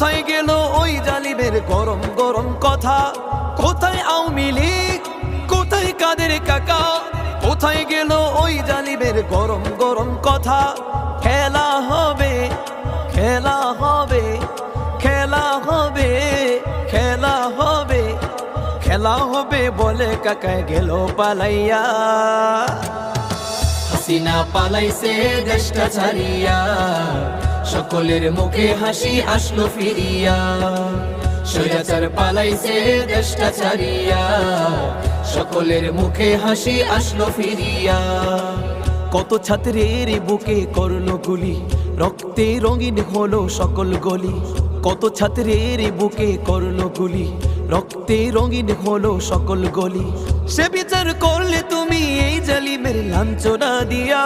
কোথায় গেল ওই জালিমের গরম গরম কথা? কোথায় আওয়ামী লীগ, কোথায় কাদের কাকা? কোথায় গেল ওই জালিমের গরম গরম কথা? খেলা হবে, খেলা হবে, খেলা হবে, খেলা হবে, খেলা হবে বলে কাকা গেল পালাইয়া। হাসিনা পালাইছে দেশটা ছাড়িয়া, সকলের মুখে হাসি আসলো ফিরিয়া। স্বৈরাচার পালাইছে দেশটা ছাড়িয়া, সকলের মুখে হাসি আসলো ফিরিয়া। কত ছাত্রের বুকে করলো গুলি, রক্তে রঙিন হলো সকল গলি। কত ছাত্রের বুকে করলো গুলি, রক্তে রঙিন হলো সকল গলি। সে বিচার করলে তুমি এই জালিমের লাঞ্ছনা দিয়া।